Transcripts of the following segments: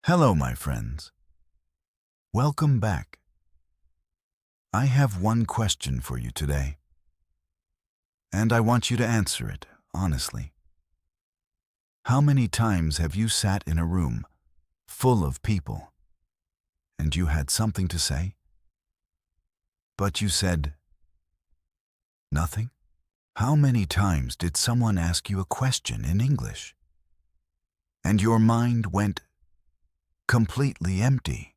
Hello, my friends. Welcome back. I have one question for you today, and I want you to answer it honestly. How many times have you sat in a room full of people and you had something to say, but you said nothing? How many times did someone ask you a question in English and your mind went completely empty?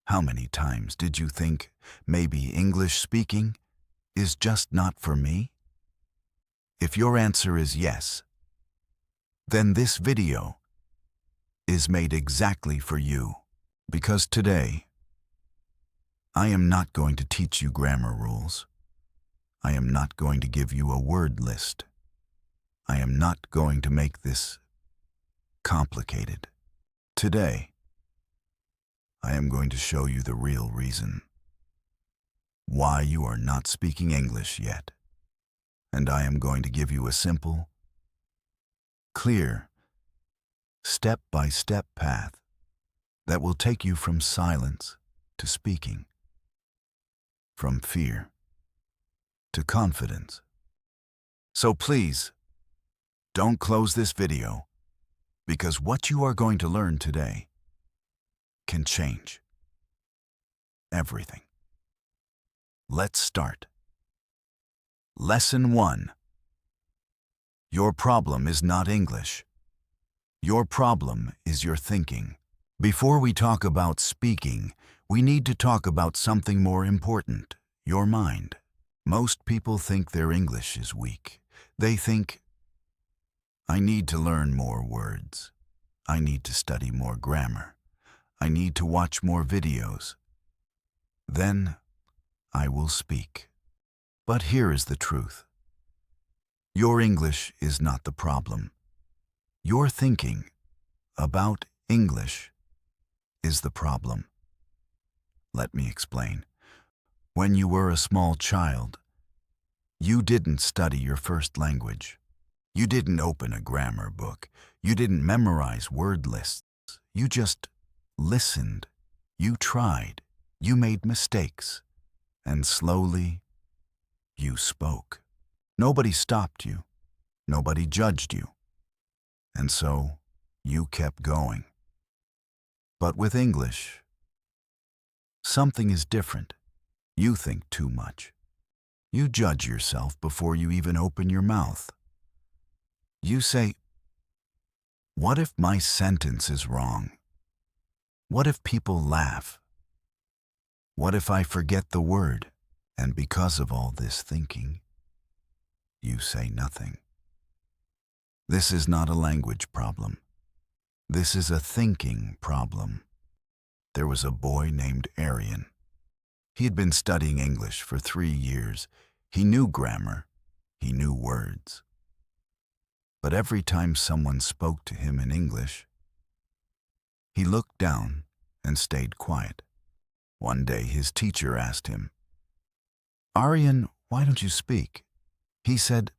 How many times did you think maybe English speaking is just not for me? If your answer is yes, then this video is made exactly for you. Because today, I am not going to teach you grammar rules. I am not going to give you a word list. I am not going to make this complicated. Today, I am going to show you the real reason why you are not speaking English yet. And I am going to give you a simple, clear, step-by-step path that will take you from silence to speaking, from fear to confidence. So please, don't close this video, because what you are going to learn today can change everything. Let's start. Lesson 1. Your problem is not English. Your problem is your thinking. Before we talk about speaking, we need to talk about something more important, your mind. Most people think their English is weak. They think, I need to learn more words. I need to study more grammar. I need to watch more videos. Then I will speak. But here is the truth. Your English is not the problem. Your thinking about English is the problem. Let me explain. When you were a small child, you didn't study your first language. You didn't open a grammar book. You didn't memorize word lists. You just listened. You tried. You made mistakes. And slowly, you spoke. Nobody stopped you. Nobody judged you. And so, you kept going. But with English, something is different. You think too much. You judge yourself before you even open your mouth. You say, what if my sentence is wrong? What if people laugh? What if I forget the word? And because of all this thinking, you say nothing. This is not a language problem. This is a thinking problem. There was a boy named Aryan. He had been studying English for 3 years. He knew grammar. He knew words. But every time someone spoke to him in English, he looked down and stayed quiet. One day his teacher asked him, Aryan, why don't you speak? He said,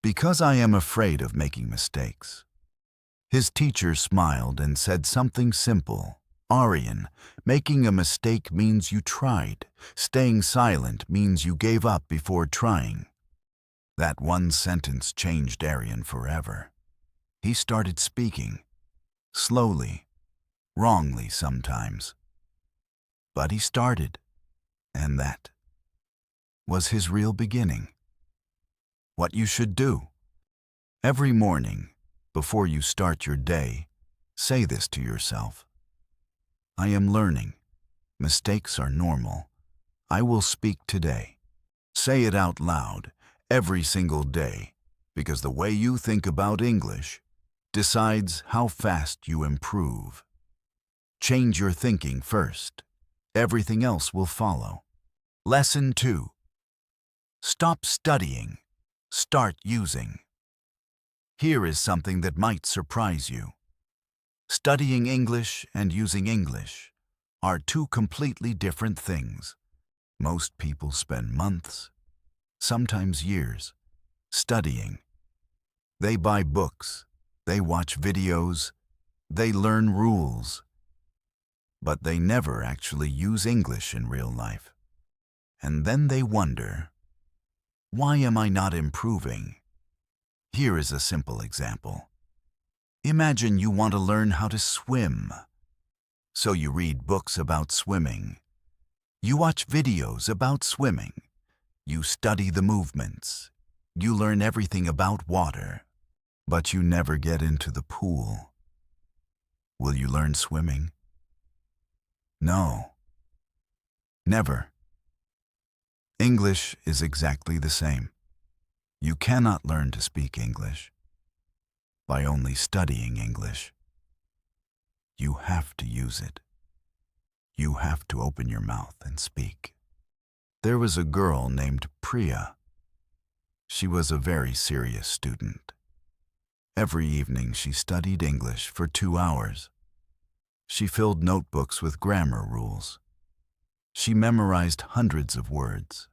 because I am afraid of making mistakes. His teacher smiled and said something simple. Aryan, making a mistake means you tried. Staying silent means you gave up before trying. That one sentence changed Aryan forever. He started speaking, slowly, wrongly sometimes. But he started, and that was his real beginning. What you should do. Every morning, before you start your day, say this to yourself. I am learning. Mistakes are normal. I will speak today. Say it out loud every single day, because the way you think about English decides how fast you improve. Change your thinking first. Everything else will follow. Lesson 2. Stop studying. Start using. Here is something that might surprise you. Studying English and using English are two completely different things. Most people spend months, sometimes years, studying. They buy books, they watch videos, They learn rules, but they never actually use English in real life. And then they wonder, why am I not improving? Here is a simple example. Imagine you want to learn how to swim. So you read books about swimming. You watch videos about swimming. You study the movements. You learn everything about water. But you never get into the pool. Will you learn swimming? No. Never. English is exactly the same. You cannot learn to speak English by only studying English. You have to use it. You have to open your mouth and speak. There was a girl named Priya. She was a very serious student. Every evening she studied English for 2 hours. She filled notebooks with grammar rules. She memorized hundreds of words.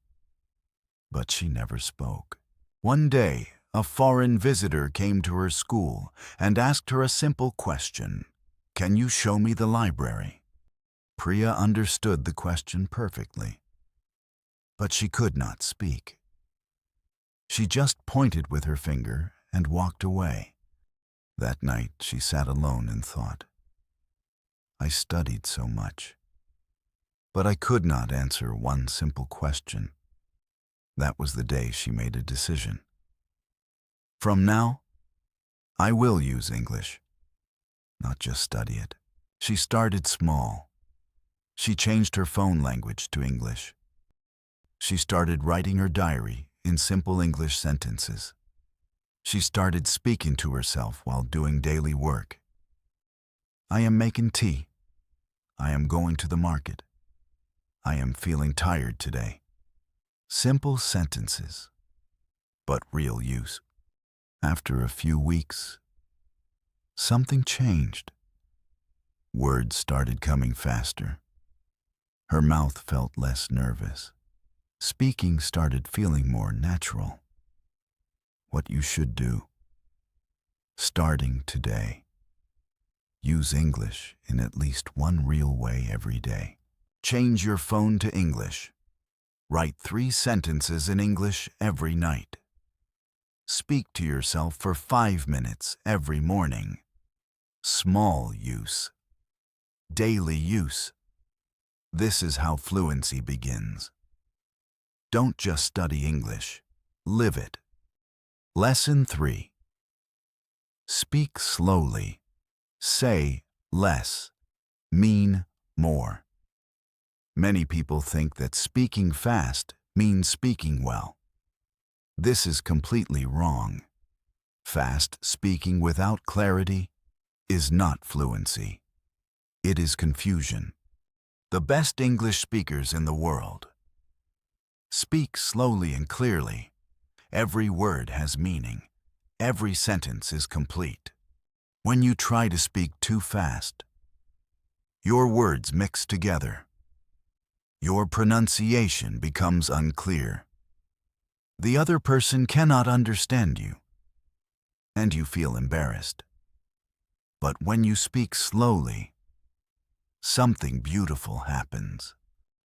But she never spoke. One day, a foreign visitor came to her school and asked her a simple question. Can you show me the library? Priya understood the question perfectly, but she could not speak. She just pointed with her finger and walked away. That night she sat alone and thought, I studied so much, but I could not answer one simple question. That was the day she made a decision. From now, I will use English, not just study it. She started small. She changed her phone language to English. She started writing her diary in simple English sentences. She started speaking to herself while doing daily work. I am making tea. I am going to the market. I am feeling tired today. Simple sentences, but real use. After a few weeks, something changed. Words started coming faster. Her mouth felt less nervous. Speaking started feeling more natural. What you should do. Starting today. Use English in at least one real way every day. Change your phone to English. Write 3 sentences in English every night. Speak to yourself for 5 minutes every morning. Small use. Daily use. This is how fluency begins. Don't just study English. Live it. Lesson 3. Speak slowly. Say less. Mean more. Many people think that speaking fast means speaking well. This is completely wrong. Fast speaking without clarity is not fluency. It is confusion. The best English speakers in the world speak slowly and clearly. Every word has meaning. Every sentence is complete. When you try to speak too fast, your words mix together. Your pronunciation becomes unclear. The other person cannot understand you, and you feel embarrassed. But when you speak slowly, something beautiful happens.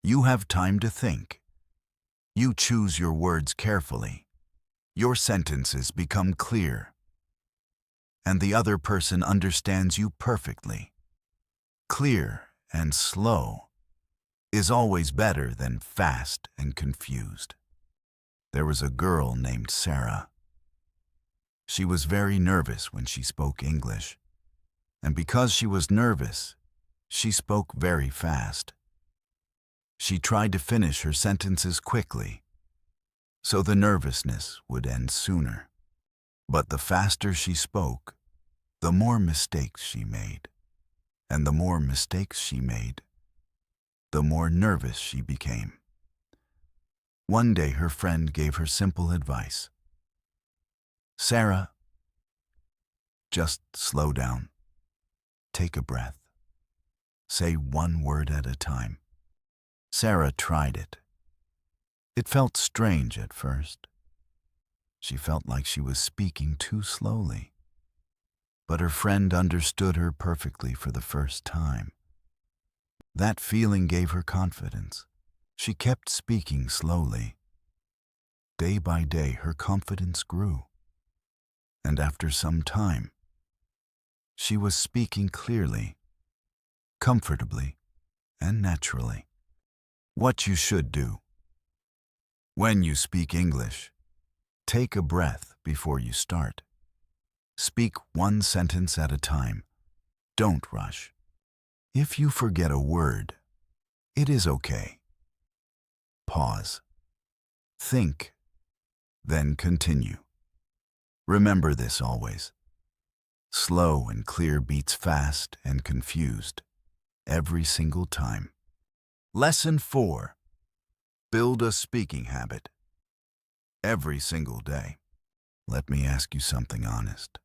You have time to think. You choose your words carefully. Your sentences become clear, and the other person understands you perfectly. Clear and slow is always better than fast and confused. There was a girl named Sarah. She was very nervous when she spoke English, and because she was nervous, she spoke very fast. She tried to finish her sentences quickly, so the nervousness would end sooner. But the faster she spoke, the more mistakes she made. And the more mistakes she made, the more nervous she became. One day her friend gave her simple advice. Sarah, just slow down. Take a breath. Say one word at a time. Sarah tried it. It felt strange at first. She felt like she was speaking too slowly. but her friend understood her perfectly for the first time. That feeling gave her confidence. She kept speaking slowly. Day by day, her confidence grew. And after some time, she was speaking clearly, comfortably, and naturally. What you should do. When you speak English, take a breath before you start. Speak one sentence at a time. Don't rush. If you forget a word, it is okay. Pause. Think. Then continue. Remember this always. Slow and clear beats fast and confused every single time. Lesson 4. Build a speaking habit. Every single day. Let me ask you something honest.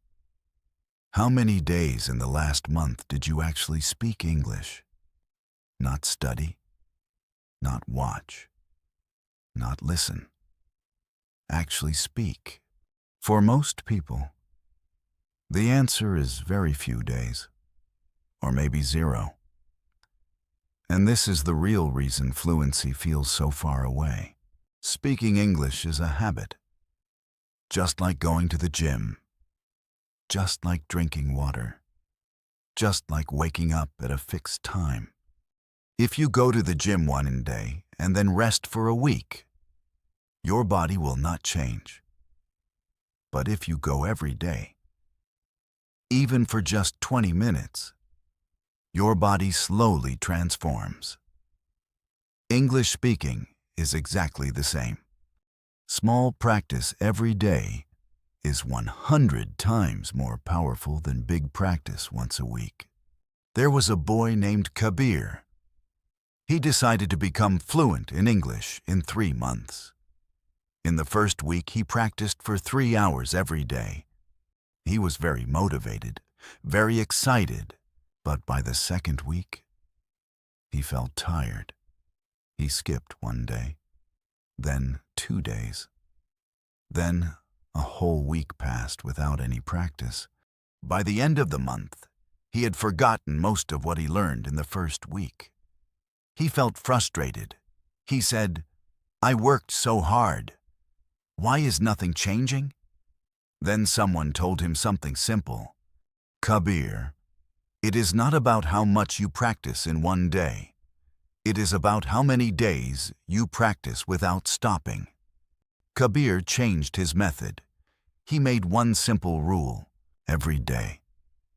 How many days in the last month did you actually speak English? Not study, not watch, not listen. Actually speak. For most people, the answer is very few days, or maybe 0. And this is the real reason fluency feels so far away. Speaking English is a habit, just like going to the gym, just like drinking water, just like waking up at a fixed time. If you go to the gym one day and then rest for a week, your body will not change. But if you go every day, even for just 20 minutes, your body slowly transforms. English speaking is exactly the same. Small practice every day is 100 times more powerful than big practice once a week. There was a boy named Kabir. He decided to become fluent in English in 3 months. In the first week, he practiced for 3 hours every day. He was very motivated, very excited, but by the second week, he felt tired. He skipped one day, then 2 days. Then a whole week passed without any practice. By the end of the month, he had forgotten most of what he learned in the first week. He felt frustrated. He said, "I worked so hard. Why is nothing changing?" Then someone told him something simple. "Kabir, it is not about how much you practice in one day. It is about how many days you practice without stopping." Kabir changed his method. He made one simple rule every day,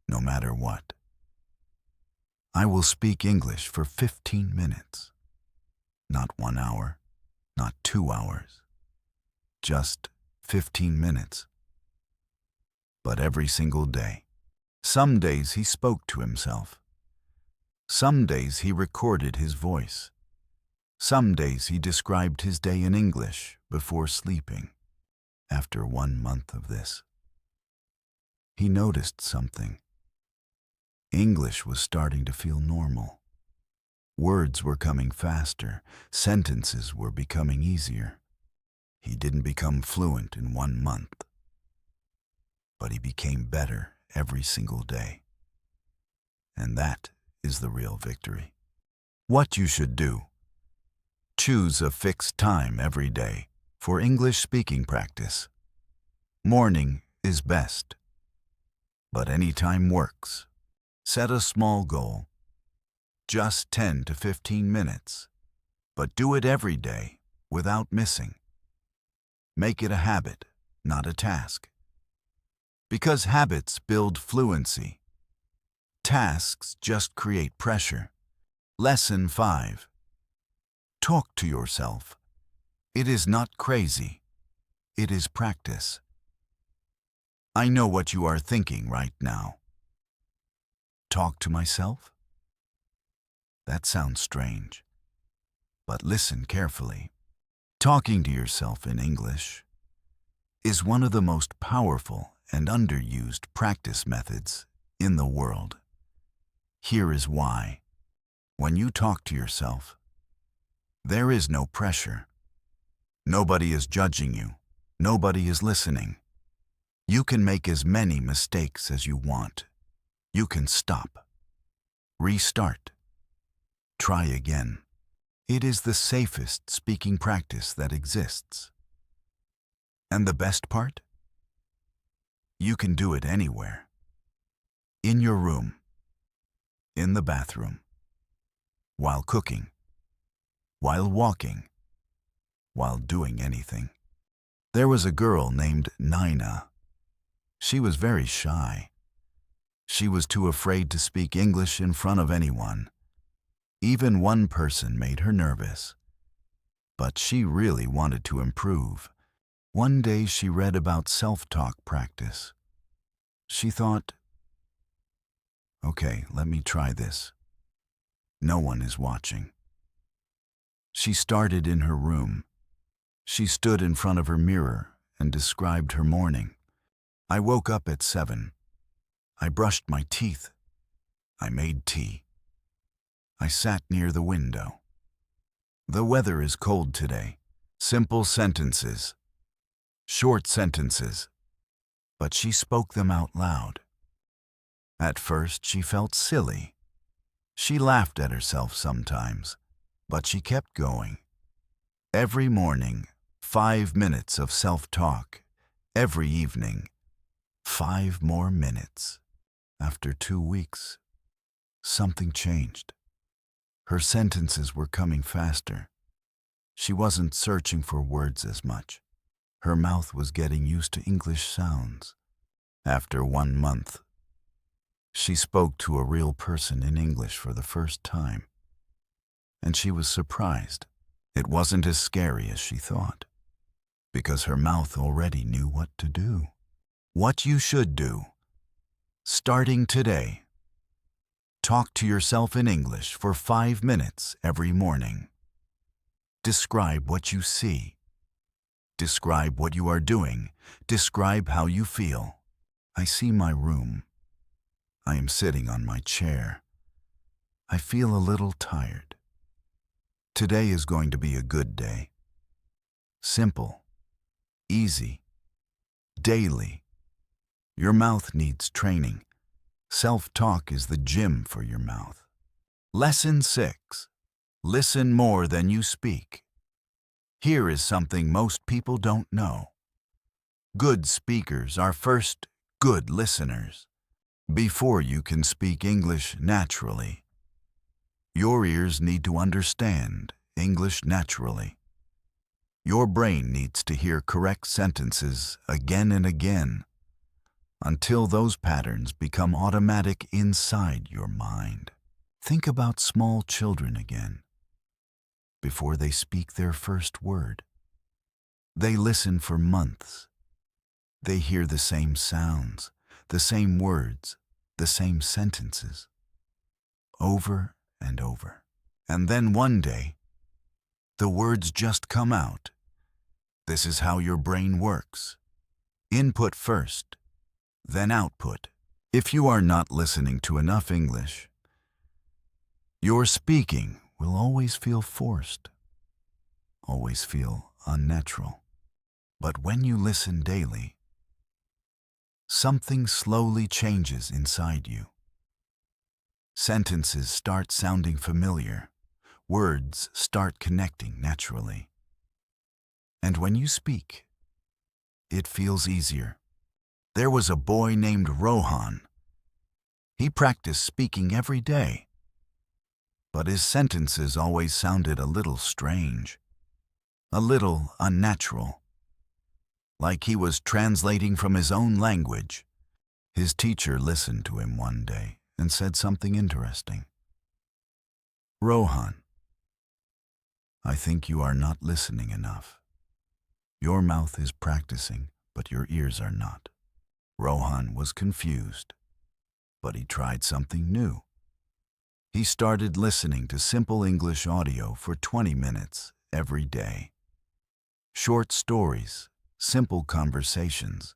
no matter what. I will speak English for 15 minutes. Not 1 hour, not 2 hours. Just 15 minutes. But every single day. Some days he spoke to himself. Some days he recorded his voice. Some days he described his day in English before sleeping. After 1 month of this, he noticed something. English was starting to feel normal. Words were coming faster. Sentences were becoming easier. He didn't become fluent in 1 month, but he became better every single day. And that is the real victory. What you should do. Choose a fixed time every day for English speaking practice. Morning is best, but any time works. Set a small goal, just 10 to 15 minutes, but do it every day without missing. Make it a habit, not a task. Because habits build fluency. Tasks just create pressure. Lesson 5. Talk to yourself. It is not crazy. It is practice. I know what you are thinking right now. Talk to myself? That sounds strange. But listen carefully. Talking to yourself in English is one of the most powerful and underused practice methods in the world. Here is why. When you talk to yourself, there is no pressure. Nobody is judging you. Nobody is listening. You can make as many mistakes as you want. You can stop, restart, try again. It is the safest speaking practice that exists. And the best part? You can do it anywhere. In your room, in the bathroom, while cooking, while walking, while doing anything. There was a girl named Nina. She was very shy. She was too afraid to speak English in front of anyone. Even one person made her nervous. But she really wanted to improve. One day she read about self-talk practice. She thought, okay, let me try this. No one is watching. She started in her room. She stood in front of her mirror and described her morning. I woke up at 7. I brushed my teeth. I made tea. I sat near the window. The weather is cold today. Simple sentences. Short sentences. But she spoke them out loud. At first she felt silly. She laughed at herself sometimes, but she kept going. Every morning, 5 minutes of self-talk. Every evening, 5 more minutes. After 2 weeks, something changed. Her sentences were coming faster. She wasn't searching for words as much. Her mouth was getting used to English sounds. After 1 month, she spoke to a real person in English for the first time. And she was surprised. It wasn't as scary as she thought, because her mouth already knew what to do. What you should do. Starting today. Talk to yourself in English for 5 minutes every morning. Describe what you see. Describe what you are doing. Describe how you feel. I see my room. I am sitting on my chair. I feel a little tired. Today is going to be a good day. Simple. Easy. Daily. Your mouth needs training. Self-talk is the gym for your mouth. Lesson 6. Listen more than you speak. Here is something most people don't know. Good speakers are first good listeners. Before you can speak English naturally, your ears need to understand English naturally. Your brain needs to hear correct sentences again and again, until those patterns become automatic inside your mind. Think about small children again. Before they speak their first word, they listen for months. They hear the same sounds, the same words, the same sentences, over and over. And then one day, the words just come out. This is how your brain works. Input first, then output. If you are not listening to enough English, your speaking will always feel forced, always feel unnatural. But when you listen daily, something slowly changes inside you. Sentences start sounding familiar. Words start connecting naturally. And when you speak, it feels easier. There was a boy named Rohan. He practiced speaking every day, but his sentences always sounded a little strange, a little unnatural, like he was translating from his own language. His teacher listened to him one day and said something interesting. Rohan, I think you are not listening enough. Your mouth is practicing, but your ears are not. Rohan was confused, but he tried something new. He started listening to simple English audio for 20 minutes every day. Short stories, simple conversations,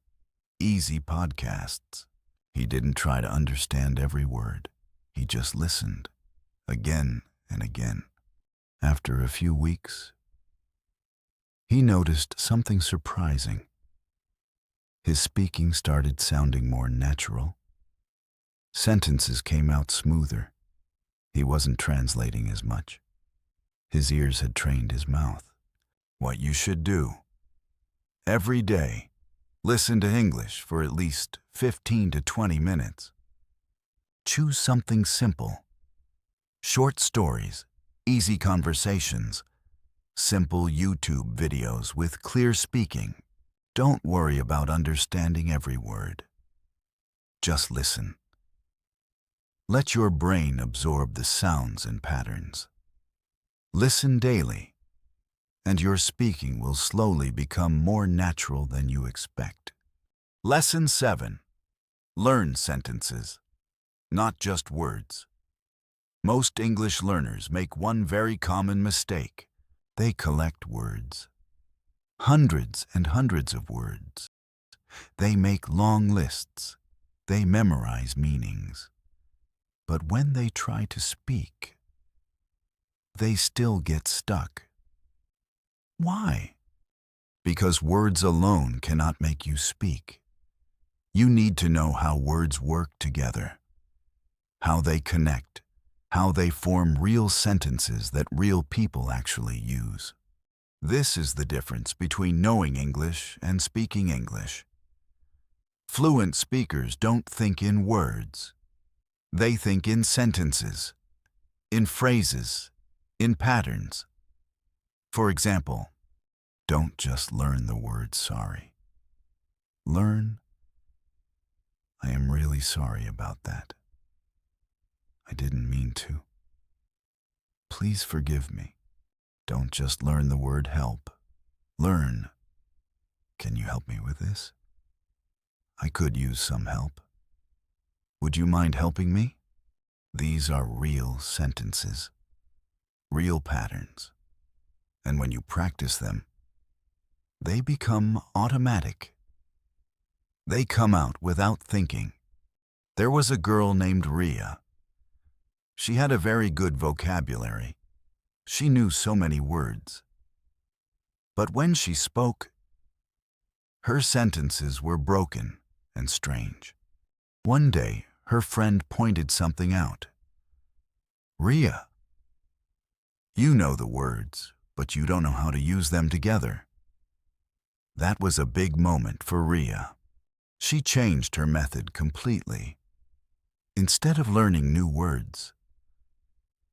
easy podcasts. He didn't try to understand every word. He just listened, again and again. After a few weeks, he noticed something surprising. His speaking started sounding more natural. Sentences came out smoother. He wasn't translating as much. His ears had trained his mouth. What you should do. Every day, listen to English for at least 15 to 20 minutes. Choose something simple. Short stories, easy conversations, simple YouTube videos with clear speaking. Don't worry about understanding every word. Just listen. Let your brain absorb the sounds and patterns. Listen daily, and your speaking will slowly become more natural than you expect. Lesson 7. Learn sentences, not just words. Most English learners make one very common mistake. They collect words. Hundreds and hundreds of words. They make long lists. They memorize meanings. But when they try to speak, they still get stuck. Why? Because words alone cannot make you speak. You need to know how words work together, how they connect, how they form real sentences that real people actually use. This is the difference between knowing English and speaking English. Fluent speakers don't think in words. They think in sentences, in phrases, in patterns. For example, don't just learn the word sorry. Learn, I am really sorry about that. I didn't mean to. Please forgive me. Don't just learn the word help. Learn, can you help me with this? I could use some help. Would you mind helping me? These are real sentences, real patterns. And when you practice them, they become automatic. They come out without thinking. There was a girl named Ria. She had a very good vocabulary. She knew so many words. But when she spoke, her sentences were broken and strange. One day, her friend pointed something out. Ria, you know the words, but you don't know how to use them together. That was a big moment for Ria. She changed her method completely. Instead of learning new words,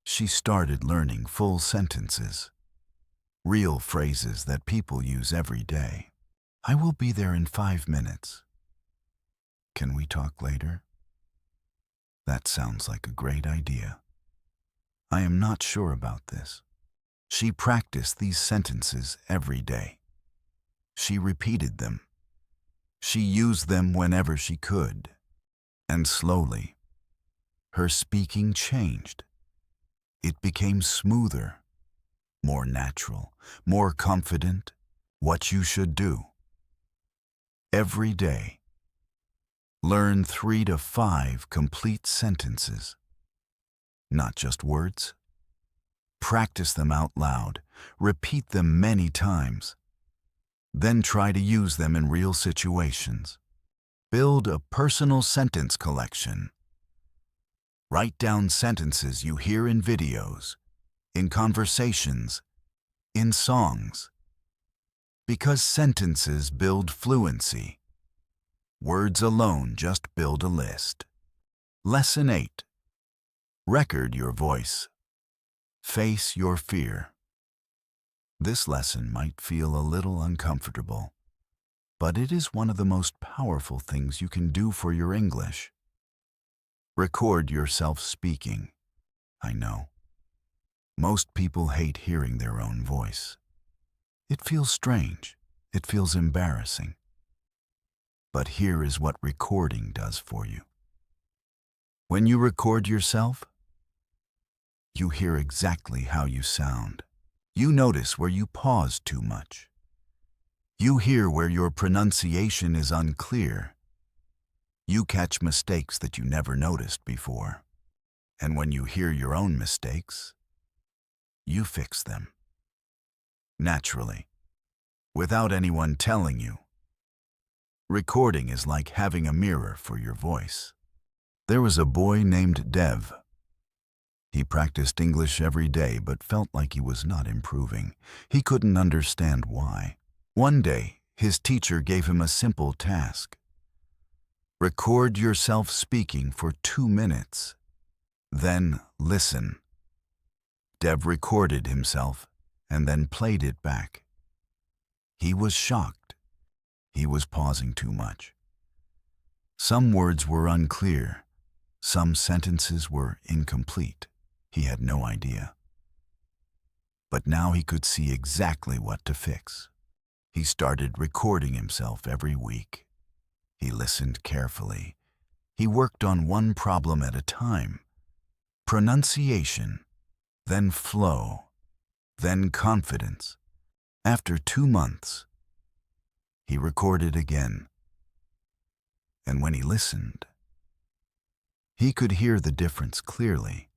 she started learning full sentences, real phrases that people use every day. I will be there in 5 minutes. Can we talk later? That sounds like a great idea. I am not sure about this. She practiced these sentences every day. She repeated them. She used them whenever she could. And slowly, her speaking changed. It became smoother, more natural, more confident. What you should do. Every day, learn 3 to 5 complete sentences. Not just words. Practice them out loud. Repeat them many times. Then try to use them in real situations. Build a personal sentence collection. Write down sentences you hear in videos, in conversations, in songs. Because sentences build fluency. Words alone just build a list. Lesson 8. Record your voice. Face your fear. This lesson might feel a little uncomfortable, but it is one of the most powerful things you can do for your English. Record yourself speaking. I know. Most people hate hearing their own voice. It feels strange. It feels embarrassing. But here is what recording does for you. When you record yourself, you hear exactly how you sound. You notice where you pause too much. You hear where your pronunciation is unclear. You catch mistakes that you never noticed before. And when you hear your own mistakes, you fix them. Naturally, without anyone telling you. Recording is like having a mirror for your voice. There was a boy named Dev. He practiced English every day but felt like he was not improving. He couldn't understand why. One day, his teacher gave him a simple task. Record yourself speaking for 2 minutes. Then listen. Dev recorded himself and then played it back. He was shocked. He was pausing too much. Some words were unclear. Some sentences were incomplete. He had no idea. But now he could see exactly what to fix. He started recording himself every week. He listened carefully. He worked on one problem at a time. Pronunciation, then flow, then confidence. After 2 months, he recorded again. And when he listened, he could hear the difference clearly.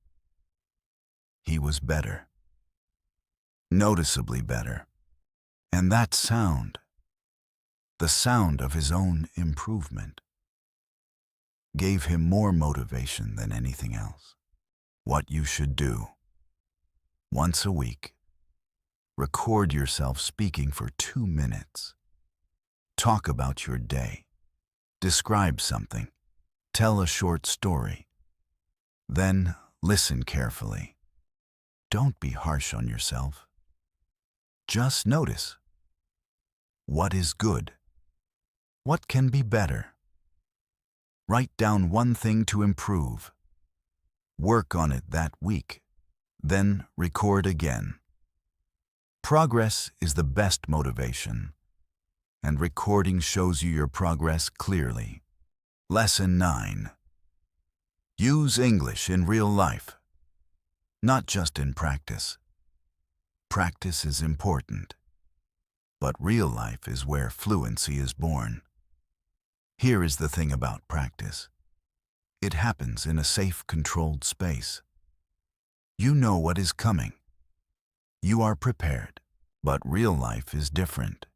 He was better, noticeably better. And that sound, the sound of his own improvement, gave him more motivation than anything else. What you should do: once a week, record yourself speaking for 2 minutes. Talk about your day. Describe something. Tell a short story. Then listen carefully. Don't be harsh on yourself. Just notice. What is good? What can be better? Write down one thing to improve. Work on it that week. Then record again. Progress is the best motivation, and recording shows you your progress clearly. Lesson 9. Use English in real life, not just in practice. Practice is important, but real life is where fluency is born. Here is the thing about practice. It happens in a safe, controlled space. You know what is coming. You are prepared, but real life is different.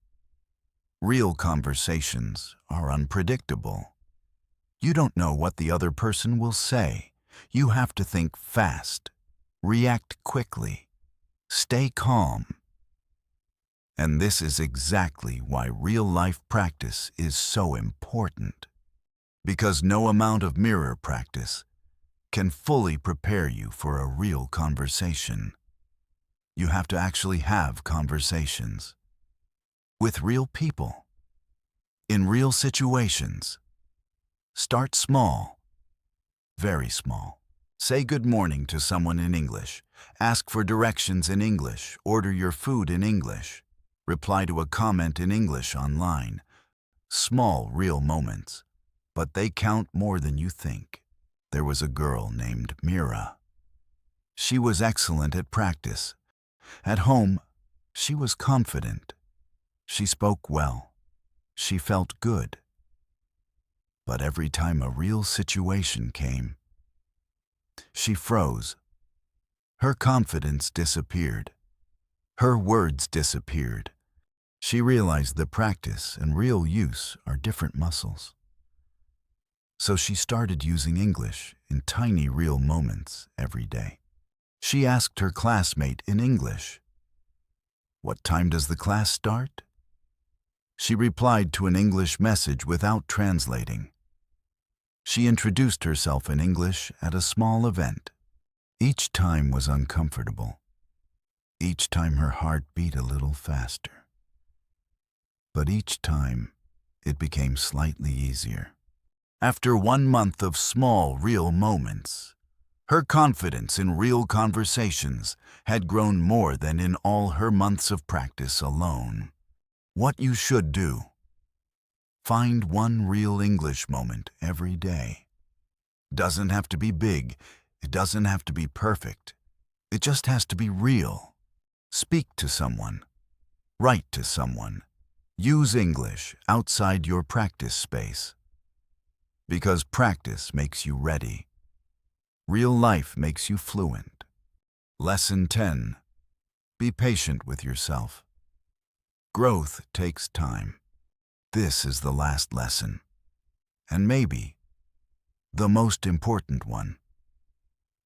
Real conversations are unpredictable. You don't know what the other person will say. You have to think fast, react quickly, stay calm. And this is exactly why real-life practice is so important. Because no amount of mirror practice can fully prepare you for a real conversation. You have to actually have conversations with real people, in real situations. Start small, very small. Say good morning to someone in English. Ask for directions in English. Order your food in English. Reply to a comment in English online. Small, real moments, but they count more than you think. There was a girl named Mira. She was excellent at practice. At home, she was confident. She spoke well. She felt good. But every time a real situation came, she froze. Her confidence disappeared. Her words disappeared. She realized that practice and real use are different muscles. So she started using English in tiny real moments every day. She asked her classmate in English, "What time does the class start?" She replied to an English message without translating. She introduced herself in English at a small event. Each time was uncomfortable. Each time her heart beat a little faster. But each time, it became slightly easier. After 1 month of small, real moments, her confidence in real conversations had grown more than in all her months of practice alone. What you should do: find one real English moment every day. Doesn't have to be big. It doesn't have to be perfect. It just has to be real. Speak to someone. Write to someone. Use English outside your practice space. Because practice makes you ready. Real life makes you fluent. Lesson 10. Be patient with yourself. Growth takes time. this is the last lesson, and maybe the most important one.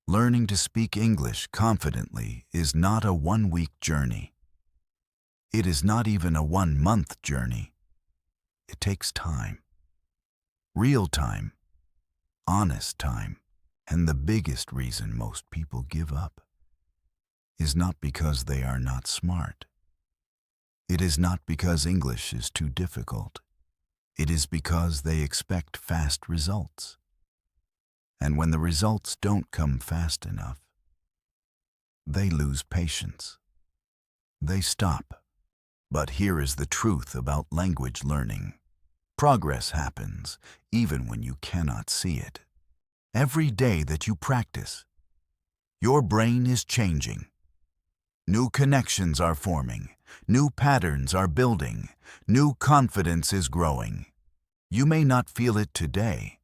Learning to speak English confidently is not a one-week journey. It is not even a one-month journey. It takes time. Real time. Honest time. And the biggest reason most people give up is not because they are not smart. It is not because English is too difficult. It is because they expect fast results. And when the results don't come fast enough, they lose patience. They stop. But here is the truth about language learning. Progress happens even when you cannot see it. Every day that you practice, your brain is changing. New connections are forming. New patterns are building. New confidence is growing. You may not feel it today.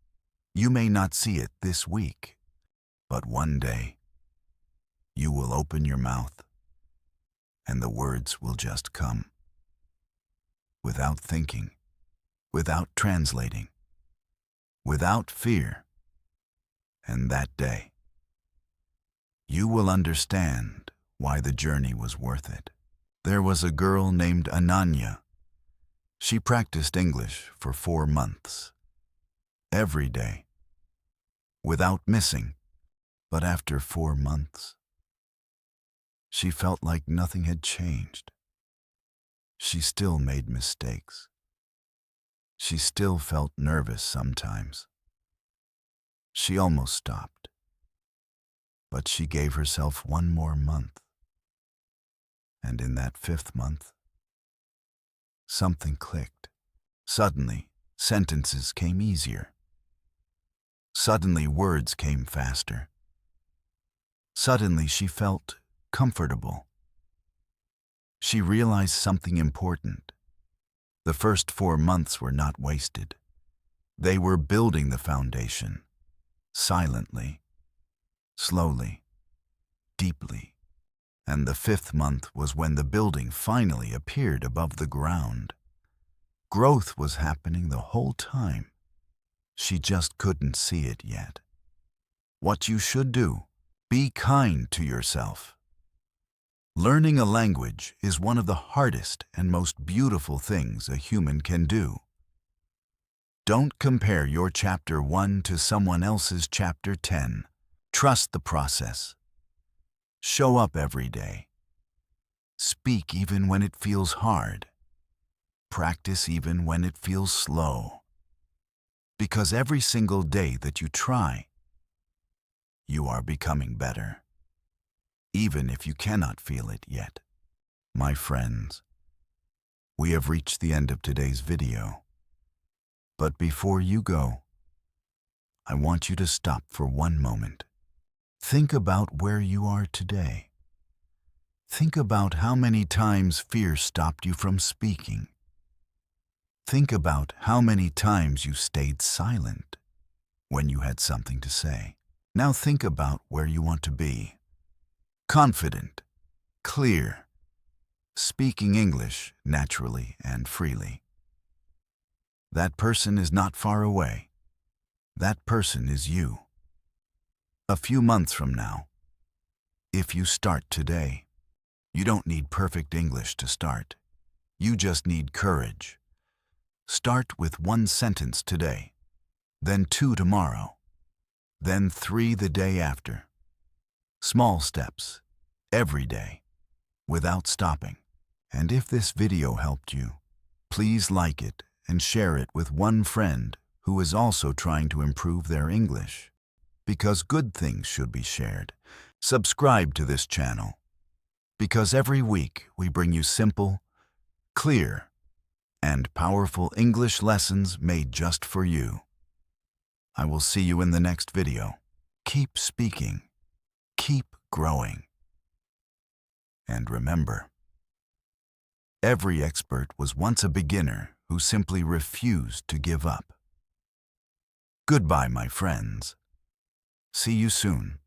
You may not see it this week. But one day, you will open your mouth and the words will just come. Without thinking, without translating, without fear. And that day, you will understand why the journey was worth it. There was a girl named Ananya. She practiced English for 4 months, every day, without missing. But after 4 months, she felt like nothing had changed. She still made mistakes. She still felt nervous sometimes. She almost stopped. But she gave herself 1 more month. And in that 5th month, something clicked. Suddenly, sentences came easier. Suddenly, words came faster. Suddenly, she felt comfortable. She realized something important. The first 4 months were not wasted. They were building the foundation, silently, slowly, deeply. And the 5th month was when the building finally appeared above the ground. Growth was happening the whole time. She just couldn't see it yet. What you should do: be kind to yourself. Learning a language is one of the hardest and most beautiful things a human can do. Don't compare your chapter 1 to someone else's chapter 10. Trust the process. Show up every day. Speak even when it feels hard. Practice even when it feels slow. Because every single day that you try, you are becoming better, even if you cannot feel it yet. My friends, we have reached the end of today's video. But before you go, I want you to stop for 1 moment. Think about where you are today. Think about how many times fear stopped you from speaking. Think about how many times you stayed silent when you had something to say. Now think about where you want to be. Confident, clear, speaking English naturally and freely. That person is not far away. That person is you. A few months from now, if you start today, you don't need perfect English to start. You just need courage. Start with 1 sentence today, then 2 tomorrow, then 3 the day after. Small steps, every day, without stopping. And if this video helped you, please like it and share it with one friend who is also trying to improve their English. Because good things should be shared. Subscribe to this channel, because every week we bring you simple, clear, and powerful English lessons made just for you. I will see you in the next video. Keep speaking. Keep growing. And remember, every expert was once a beginner who simply refused to give up. Goodbye, my friends. See you soon.